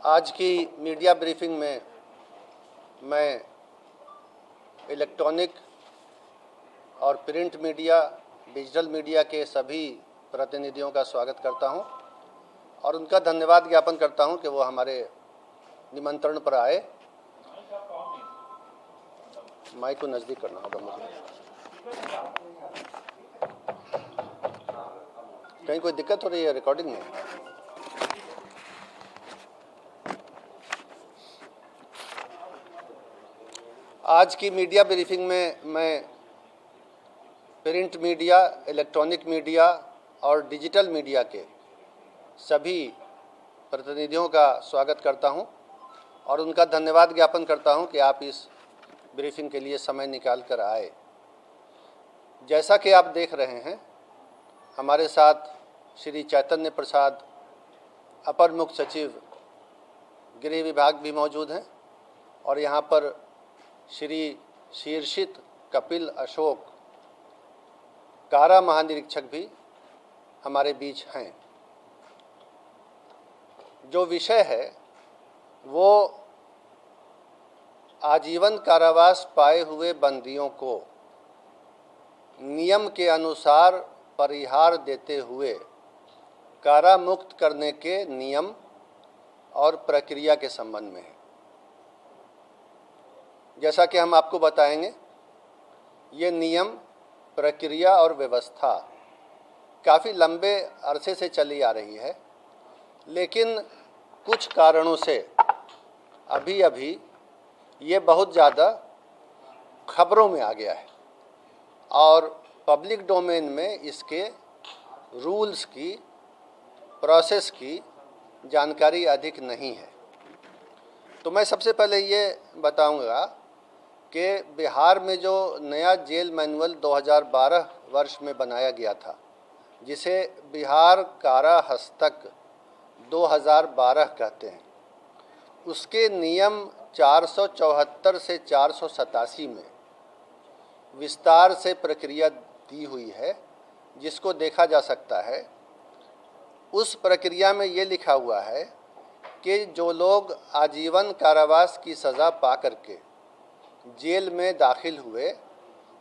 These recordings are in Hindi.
आज की मीडिया ब्रीफिंग में मैं इलेक्ट्रॉनिक और प्रिंट मीडिया, डिजिटल मीडिया के सभी प्रतिनिधियों का स्वागत करता हूं और उनका धन्यवाद ज्ञापन करता हूं कि वो हमारे निमंत्रण पर आए। माइक को नज़दीक करना होगा मुझे। कहीं कोई दिक्कत हो रही है रिकॉर्डिंग में? आज की मीडिया ब्रीफिंग में मैं प्रिंट मीडिया, इलेक्ट्रॉनिक मीडिया और डिजिटल मीडिया के सभी प्रतिनिधियों का स्वागत करता हूं और उनका धन्यवाद ज्ञापन करता हूं कि आप इस ब्रीफिंग के लिए समय निकाल कर आए। जैसा कि आप देख रहे हैं, हमारे साथ श्री चैतन्य प्रसाद, अपर मुख्य सचिव गृह विभाग भी मौजूद हैं और यहाँ पर श्री शीर्षित कपिल अशोक, कारा महानिरीक्षक भी हमारे बीच हैं। जो विषय है वो आजीवन कारावास पाए हुए बंदियों को नियम के अनुसार परिहार देते हुए कारा मुक्त करने के नियम और प्रक्रिया के संबंध में है। जैसा कि हम आपको बताएंगे, ये नियम, प्रक्रिया और व्यवस्था काफ़ी लंबे अरसे से चली आ रही है, लेकिन कुछ कारणों से अभी अभी ये बहुत ज़्यादा खबरों में आ गया है और पब्लिक डोमेन में इसके रूल्स की, प्रोसेस की जानकारी अधिक नहीं है। तो मैं सबसे पहले ये बताऊंगा कि बिहार में जो नया जेल मैनुअल 2012 वर्ष में बनाया गया था, जिसे बिहार कारा हस्तक 2012 कहते हैं, उसके नियम 474 से 487 में विस्तार से प्रक्रिया दी हुई है, जिसको देखा जा सकता है। उस प्रक्रिया में ये लिखा हुआ है कि जो लोग आजीवन कारावास की सज़ा पा करके जेल में दाखिल हुए,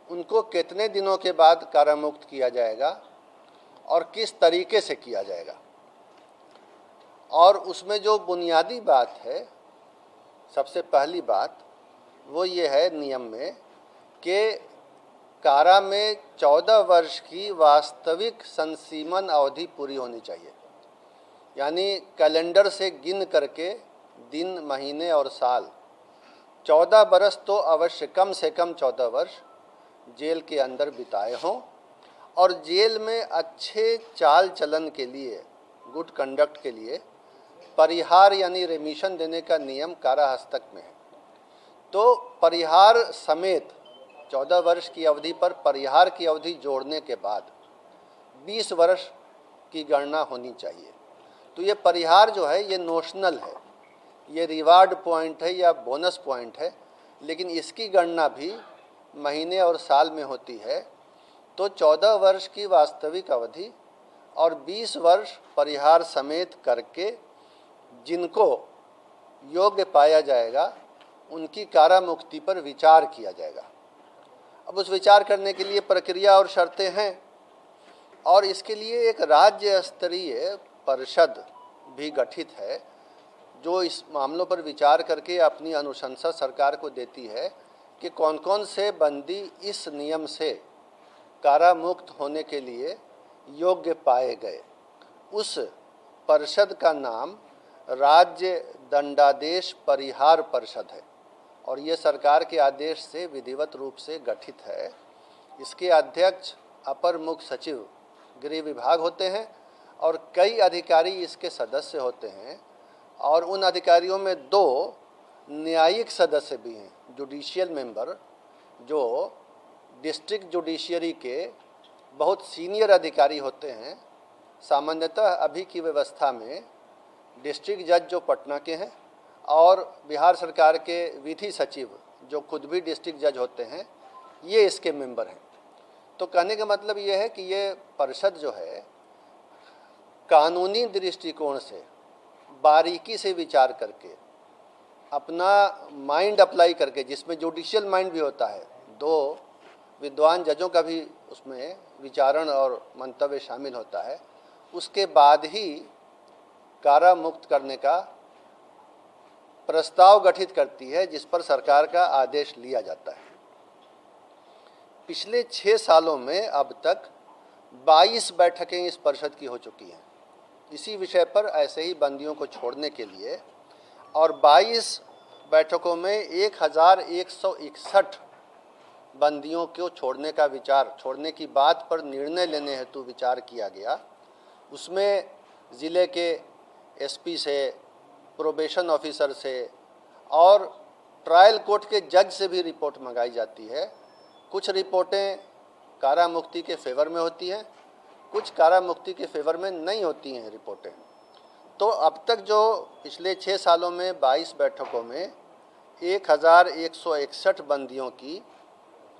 उनको कितने दिनों के बाद कारामुक्त किया जाएगा और किस तरीके से किया जाएगा। और उसमें जो बुनियादी बात है, सबसे पहली बात वो ये है नियम में कि कारा में 14 वर्ष की वास्तविक संसीमन अवधि पूरी होनी चाहिए। यानी कैलेंडर से गिन करके दिन, महीने और साल 14 बरस तो अवश्य, कम से कम 14 वर्ष जेल के अंदर बिताए हों और जेल में अच्छे चाल चलन के लिए, गुड कंडक्ट के लिए परिहार यानी रेमिशन देने का नियम कारा हस्तक में है। तो परिहार समेत 14 वर्ष की अवधि पर परिहार की अवधि जोड़ने के बाद 20 वर्ष की गणना होनी चाहिए। तो ये परिहार जो है ये नोशनल है, ये रिवार्ड पॉइंट है या बोनस पॉइंट है, लेकिन इसकी गणना भी महीने और साल में होती है। तो 14 वर्ष की वास्तविक अवधि और 20 वर्ष परिहार समेत करके जिनको योग्य पाया जाएगा, उनकी कारा मुक्ति पर विचार किया जाएगा। अब उस विचार करने के लिए प्रक्रिया और शर्तें हैं और इसके लिए एक राज्य स्तरीय परिषद भी गठित है, जो इस मामलों पर विचार करके अपनी अनुशंसा सरकार को देती है कि कौन कौन से बंदी इस नियम से कारा मुक्त होने के लिए योग्य पाए गए। उस परिषद का नाम राज्य दंडादेश परिहार परिषद है और ये सरकार के आदेश से विधिवत रूप से गठित है। इसके अध्यक्ष अपर मुख्य सचिव गृह विभाग होते हैं और कई अधिकारी इसके सदस्य होते हैं और उन अधिकारियों में 2 न्यायिक सदस्य भी हैं, जुडिशियल मेंबर, जो डिस्ट्रिक्ट जुडिशियरी के बहुत सीनियर अधिकारी होते हैं। सामान्यतः अभी की व्यवस्था में डिस्ट्रिक्ट जज जो पटना के हैं और बिहार सरकार के विधि सचिव जो खुद भी डिस्ट्रिक्ट जज होते हैं, ये इसके मेंबर हैं। तो कहने का मतलब ये है कि ये परिषद जो है कानूनी दृष्टिकोण से बारीकी से विचार करके, अपना माइंड अप्लाई करके, जिसमें जुडिशियल माइंड भी होता है, 2 विद्वान जजों का भी उसमें विचारण और मंतव्य शामिल होता है, उसके बाद ही कारा मुक्त करने का प्रस्ताव गठित करती है, जिस पर सरकार का आदेश लिया जाता है। पिछले 6 सालों में अब तक 22 बैठकें इस परिषद की हो चुकी हैं इसी विषय पर, ऐसे ही बंदियों को छोड़ने के लिए, और 22 बैठकों में 1161 बंदियों को छोड़ने की बात पर निर्णय लेने हेतु विचार किया गया। उसमें ज़िले के एसपी से, प्रोबेशन ऑफिसर से और ट्रायल कोर्ट के जज से भी रिपोर्ट मंगाई जाती है। कुछ रिपोर्टें कारा मुक्ति के फेवर में होती हैं, कुछ कारा मुक्ति के फेवर में नहीं होती हैं रिपोर्टें। तो अब तक जो पिछले 6 सालों में 22 बैठकों में 1161 बंदियों की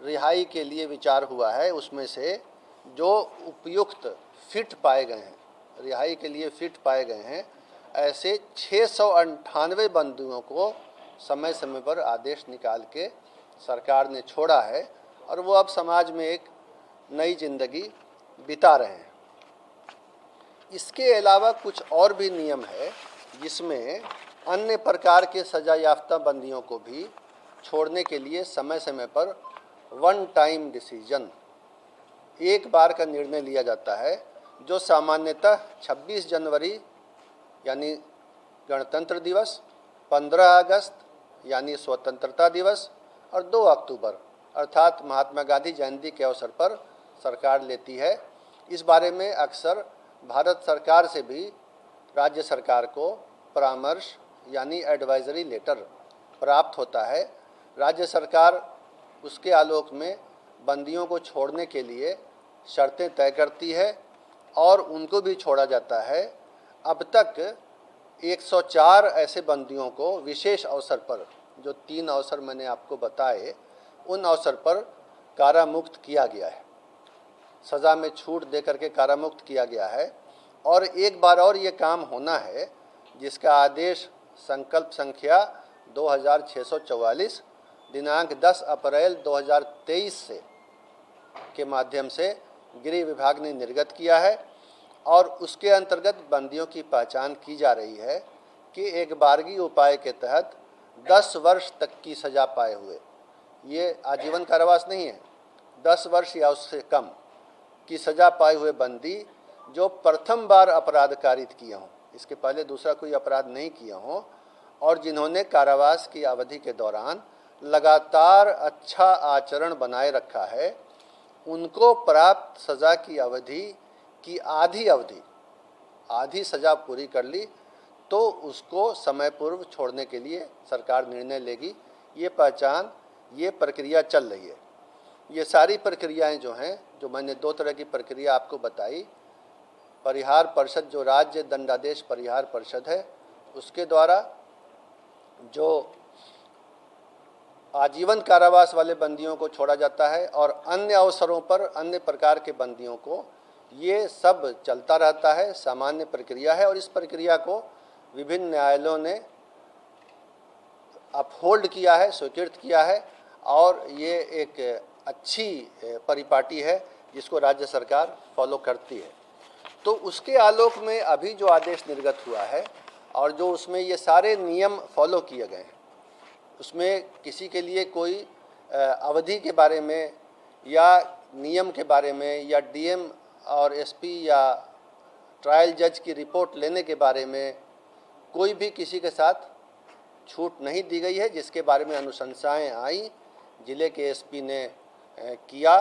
रिहाई के लिए विचार हुआ है, उसमें से जो उपयुक्त फिट पाए गए हैं, रिहाई के लिए फिट पाए गए हैं, ऐसे 698 बंदियों को समय समय पर आदेश निकाल के सरकार ने छोड़ा है और वो अब समाज में एक नई जिंदगी बिता रहे हैं। इसके अलावा कुछ और भी नियम है जिसमें अन्य प्रकार के सजा याफ्ता बंदियों को भी छोड़ने के लिए समय समय पर वन टाइम डिसीजन, एक बार का निर्णय लिया जाता है, जो सामान्यतः 26 जनवरी यानी गणतंत्र दिवस, 15 अगस्त यानी स्वतंत्रता दिवस और 2 अक्टूबर अर्थात महात्मा गांधी जयंती के अवसर पर सरकार लेती है। इस बारे में अक्सर भारत सरकार से भी राज्य सरकार को परामर्श यानी एडवाइजरी लेटर प्राप्त होता है। राज्य सरकार उसके आलोक में बंदियों को छोड़ने के लिए शर्तें तय करती है और उनको भी छोड़ा जाता है। अब तक 104 ऐसे बंदियों को विशेष अवसर पर, जो 3 अवसर मैंने आपको बताए, उन अवसर पर कारामुक्त किया गया है, सज़ा में छूट दे करके कारामुक्त किया गया है। और एक बार और ये काम होना है, जिसका आदेश संकल्प संख्या 2644 दिनांक 10 अप्रैल 2023 से के माध्यम से गृह विभाग ने निर्गत किया है और उसके अंतर्गत बंदियों की पहचान की जा रही है कि एक बारगी उपाय के तहत 10 वर्ष तक की सज़ा पाए हुए, ये आजीवन कारावास नहीं है, 10 वर्ष या उससे कम की सज़ा पाए हुए बंदी जो प्रथम बार अपराध कारित किए हों, इसके पहले दूसरा कोई अपराध नहीं किए हों, और जिन्होंने कारावास की अवधि के दौरान लगातार अच्छा आचरण बनाए रखा है, उनको प्राप्त सज़ा की अवधि की आधी सज़ा पूरी कर ली तो उसको समय पूर्व छोड़ने के लिए सरकार निर्णय लेगी। ये पहचान, ये प्रक्रिया चल रही है। ये सारी प्रक्रियाएं जो हैं, जो मैंने 2 तरह की प्रक्रिया आपको बताई, परिहार परिषद जो राज्य दंडादेश परिहार परिषद है उसके द्वारा जो आजीवन कारावास वाले बंदियों को छोड़ा जाता है, और अन्य अवसरों पर अन्य प्रकार के बंदियों को, ये सब चलता रहता है, सामान्य प्रक्रिया है। और इस प्रक्रिया को विभिन्न न्यायालयों ने अपहोल्ड किया है, स्वीकृत किया है, और ये एक अच्छी परिपाटी है जिसको राज्य सरकार फॉलो करती है। तो उसके आलोक में अभी जो आदेश निर्गत हुआ है और जो उसमें ये सारे नियम फॉलो किए गए हैं, उसमें किसी के लिए कोई अवधि के बारे में या नियम के बारे में या डीएम और एसपी या ट्रायल जज की रिपोर्ट लेने के बारे में कोई भी किसी के साथ छूट नहीं दी गई है। जिसके बारे में अनुशंसाएं आई, ज़िले के एसपी ने किया,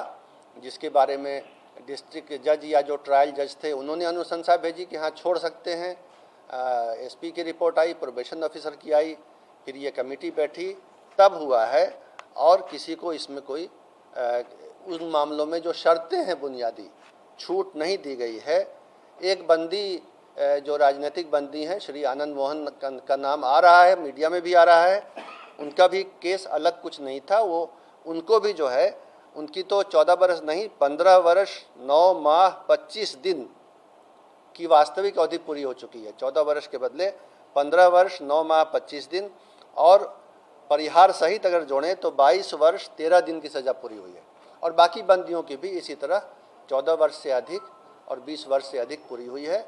जिसके बारे में डिस्ट्रिक्ट जज या जो ट्रायल जज थे उन्होंने अनुशंसा भेजी कि हाँ छोड़ सकते हैं। एसपी की रिपोर्ट आई, प्रोबेशन ऑफिसर की आई, फिर ये कमेटी बैठी, तब हुआ है। और किसी को इसमें कोई उन मामलों में जो शर्तें हैं बुनियादी, छूट नहीं दी गई है। एक बंदी जो राजनीतिक बंदी हैं, श्री आनंद मोहन का नाम आ रहा है, मीडिया में भी आ रहा है, उनका भी केस अलग कुछ नहीं था। वो उनको भी जो है, उनकी तो 14 वर्ष नहीं 15 वर्ष 9 माह 25 दिन की वास्तविक अवधि पूरी हो चुकी है। 14 वर्ष के बदले 15 वर्ष 9 माह 25 दिन और परिहार सहित अगर जोड़ें तो 22 वर्ष 13 दिन की सज़ा पूरी हुई है। और बाकी बंदियों की भी इसी तरह 14 वर्ष से अधिक और 20 वर्ष से अधिक पूरी हुई है।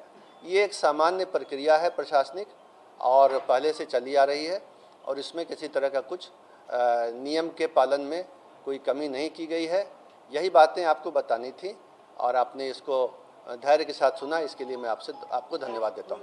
ये एक सामान्य प्रक्रिया है प्रशासनिक और पहले से चली आ रही है और इसमें किसी तरह का कुछ नियम के पालन में कोई कमी नहीं की गई है। यही बातें आपको बतानी थी और आपने इसको धैर्य के साथ सुना, इसके लिए मैं आपको धन्यवाद देता हूँ।